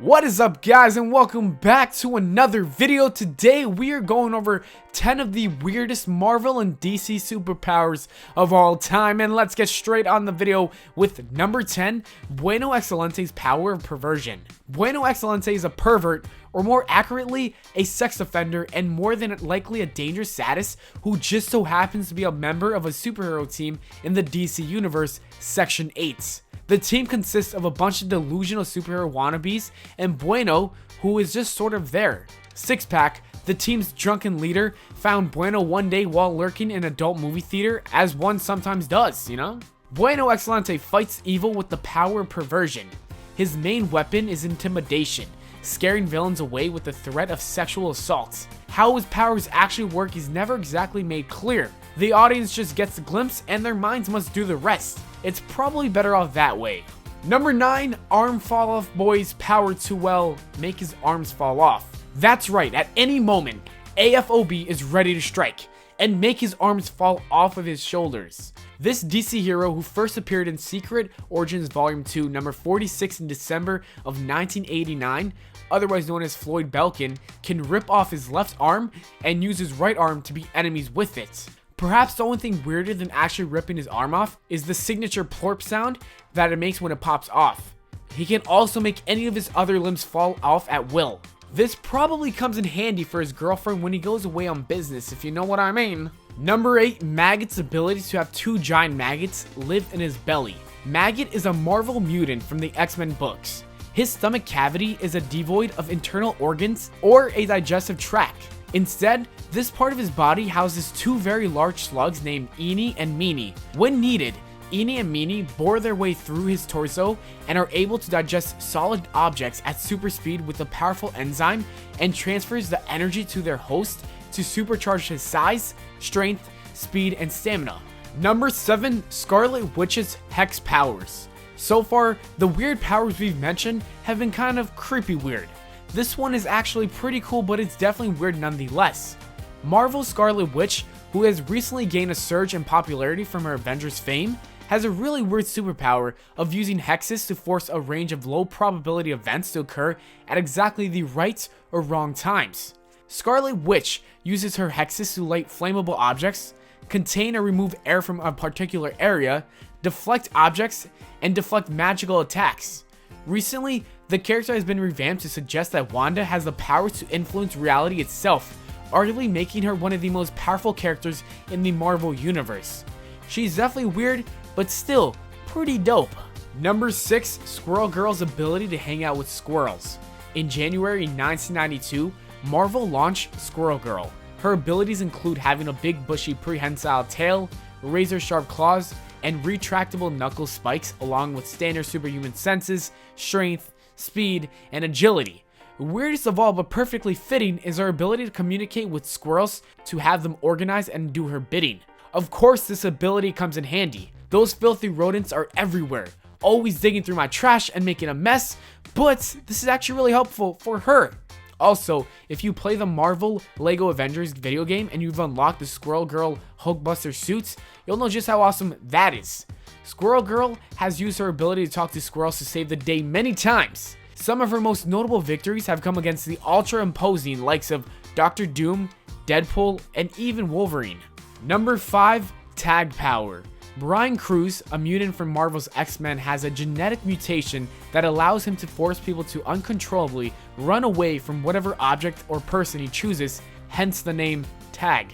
What is up, guys, and welcome back to another video. Today we are going over 10 of the weirdest Marvel and DC superpowers of all time, and let's get straight on the video with number 10, Bueno Excelente's power of perversion. Bueno Excelente is a pervert, or more accurately, a sex offender, and more than likely a dangerous sadist who just so happens to be a member of a superhero team in the DC Universe, Section 8. The team consists of a bunch of delusional superhero wannabes and Bueno, who is just sort of there. Six-Pack, the team's drunken leader, found Bueno one day while lurking in an adult movie theater, as one sometimes does, you know? Bueno Excelente fights evil with the power of perversion. His main weapon is intimidation, scaring villains away with the threat of sexual assault. How his powers actually work is never exactly made clear. The audience just gets a glimpse and their minds must do the rest. It's probably better off that way. Number 9, arm fall off boys power too well, make his arms fall off. That's right, at any moment, AFOB is ready to strike and make his arms fall off of his shoulders. This DC hero, who first appeared in Secret Origins Volume 2, number 46 in December of 1989, otherwise known as Floyd Belkin, can rip off his left arm and use his right arm to beat enemies with it. Perhaps the only thing weirder than actually ripping his arm off is the signature plorp sound that it makes when it pops off. He can also make any of his other limbs fall off at will. This probably comes in handy for his girlfriend when he goes away on business, if you know what I mean. Number 8, Maggot's ability to have 2 giant maggots live in his belly. Maggot is a Marvel mutant from the X-Men books. His stomach cavity is devoid of internal organs or a digestive tract. Instead, this part of his body houses 2 very large slugs named Eenie and Meanie. When needed, Eenie and Meanie bore their way through his torso and are able to digest solid objects at super speed with a powerful enzyme and transfers the energy to their host to supercharge his size, strength, speed, and stamina. Number 7, Scarlet Witch's Hex powers. So far, the weird powers we've mentioned have been kind of creepy weird. This one is actually pretty cool, but it's definitely weird nonetheless. Marvel's Scarlet Witch, who has recently gained a surge in popularity from her Avengers fame, has a really weird superpower of using hexes to force a range of low probability events to occur at exactly the right or wrong times. Scarlet Witch uses her hexes to light flammable objects, contain or remove air from a particular area, deflect objects, and deflect magical attacks. Recently, the character has been revamped to suggest that Wanda has the power to influence reality itself, arguably making her one of the most powerful characters in the Marvel Universe. She's definitely weird, but still pretty dope. Number 6, Squirrel Girl's ability to hang out with squirrels. In January 1992, Marvel launched Squirrel Girl. Her abilities include having a big bushy prehensile tail, razor-sharp claws, and retractable knuckle spikes, along with standard superhuman senses, strength, speed, and agility. Weirdest of all, but perfectly fitting, is her ability to communicate with squirrels to have them organize and do her bidding. Of course, this ability comes in handy. Those filthy rodents are everywhere, always digging through my trash and making a mess, but this is actually really helpful for her. Also, if you play the Marvel Lego Avengers video game and you've unlocked the Squirrel Girl Hulkbuster suits, you'll know just how awesome that is. Squirrel Girl has used her ability to talk to squirrels to save the day many times. Some of her most notable victories have come against the ultra-imposing likes of Doctor Doom, Deadpool, and even Wolverine. Number 5, Tag Power. Brian Cruz, a mutant from Marvel's X-Men, has a genetic mutation that allows him to force people to uncontrollably run away from whatever object or person he chooses, hence the name Tag.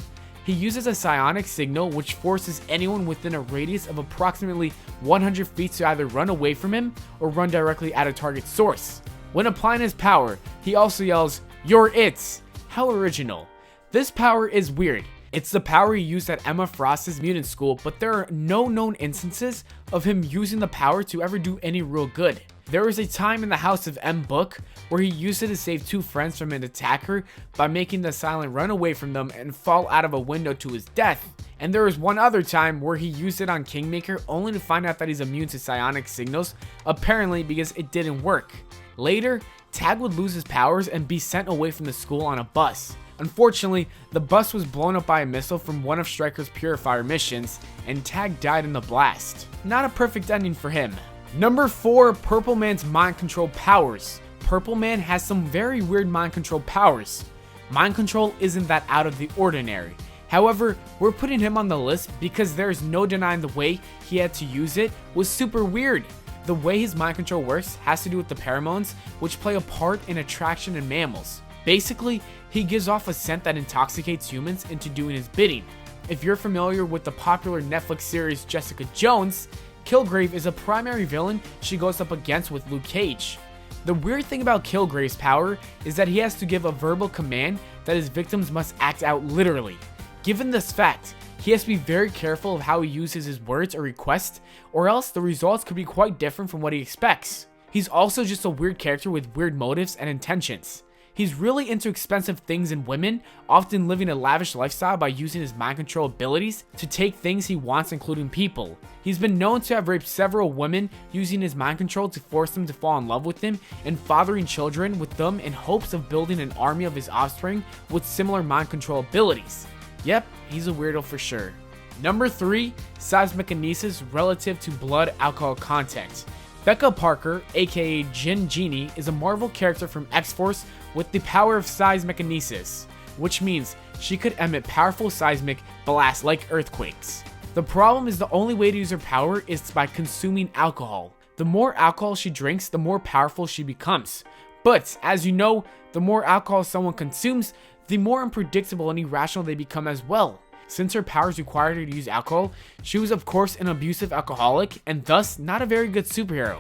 He uses a psionic signal which forces anyone within a radius of approximately 100 feet to either run away from him or run directly at a target source. When applying his power, he also yells, "You're it!" How original. This power is weird. It's the power he used at Emma Frost's mutant school, but there are no known instances of him using the power to ever do any real good. There was a time in the House of M book where he used it to save 2 friends from an attacker by making the silent run away from them and fall out of a window to his death. And there was one other time where he used it on Kingmaker only to find out that he's immune to psionic signals, apparently because it didn't work. Later, Tag would lose his powers and be sent away from the school on a bus. Unfortunately, the bus was blown up by a missile from one of Stryker's Purifier missions, and Tag died in the blast. Not a perfect ending for him. Number 4, Purple Man's mind control powers. Purple Man has some very weird mind control powers. Mind control isn't that out of the ordinary. However, we're putting him on the list because there is no denying the way he had to use it was super weird. The way his mind control works has to do with the pheromones, which play a part in attraction in mammals. Basically, he gives off a scent that intoxicates humans into doing his bidding. If you're familiar with the popular Netflix series Jessica Jones, Kilgrave is a primary villain she goes up against with Luke Cage. The weird thing about Kilgrave's power is that he has to give a verbal command that his victims must act out literally. Given this fact, he has to be very careful of how he uses his words or requests, or else the results could be quite different from what he expects. He's also just a weird character with weird motives and intentions. He's really into expensive things and women, often living a lavish lifestyle by using his mind control abilities to take things he wants, including people. He's been known to have raped several women using his mind control to force them to fall in love with him and fathering children with them in hopes of building an army of his offspring with similar mind control abilities. Yep, he's a weirdo for sure. Number 3, seismokinesis relative to blood alcohol content. Becca Parker, aka Jin Genie, is a Marvel character from X-Force with the power of seismokinesis, which means she could emit powerful seismic blasts like earthquakes. The problem is the only way to use her power is by consuming alcohol. The more alcohol she drinks, the more powerful she becomes. But, as you know, the more alcohol someone consumes, the more unpredictable and irrational they become as well. Since her powers required her to use alcohol, she was of course an abusive alcoholic and thus not a very good superhero.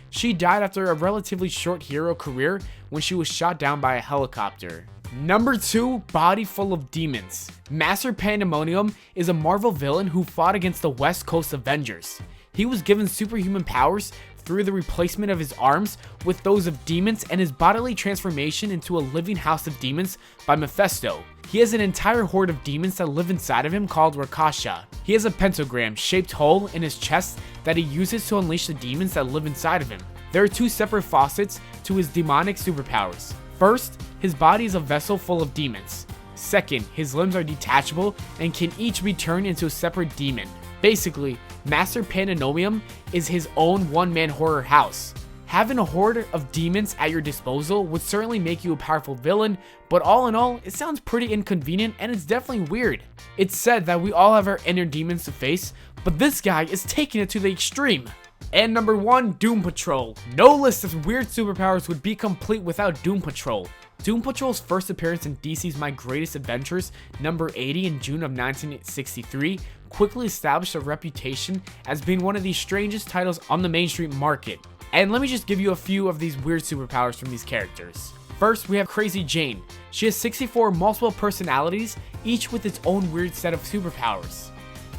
She died after a relatively short hero career when she was shot down by a helicopter. Number 2, body full of demons. Master Pandemonium is a Marvel villain who fought against the West Coast Avengers. He was given superhuman powers through the replacement of his arms with those of demons and his bodily transformation into a living house of demons by Mephisto. He has an entire horde of demons that live inside of him called Rakasha. He has a pentagram shaped hole in his chest that he uses to unleash the demons that live inside of him. There are 2 separate facets to his demonic superpowers. First, his body is a vessel full of demons. Second, his limbs are detachable and can each be turned into a separate demon. Basically, Master Pandemonium is his own one-man horror house. Having a horde of demons at your disposal would certainly make you a powerful villain, but all in all, it sounds pretty inconvenient and it's definitely weird. It's said that we all have our inner demons to face, but this guy is taking it to the extreme. And number 1, Doom Patrol. No list of weird superpowers would be complete without Doom Patrol. Doom Patrol's first appearance in DC's My Greatest Adventures number 80 in June of 1963 quickly established a reputation as being one of the strangest titles on the mainstream market. And let me just give you a few of these weird superpowers from these characters. First, we have Crazy Jane. She has 64 multiple personalities, each with its own weird set of superpowers.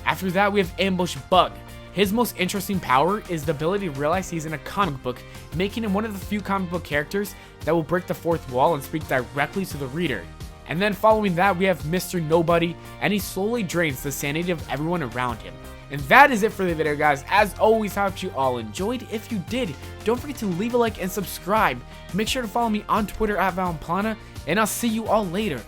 After that, we have Ambush Bug. His most interesting power is the ability to realize he's in a comic book, making him one of the few comic book characters that will break the fourth wall and speak directly to the reader. And then following that, we have Mr. Nobody, and he slowly drains the sanity of everyone around him. And that is it for the video, guys. As always, I hope you all enjoyed. If you did, don't forget to leave a like and subscribe. Make sure to follow me on Twitter at Valplana, and I'll see you all later.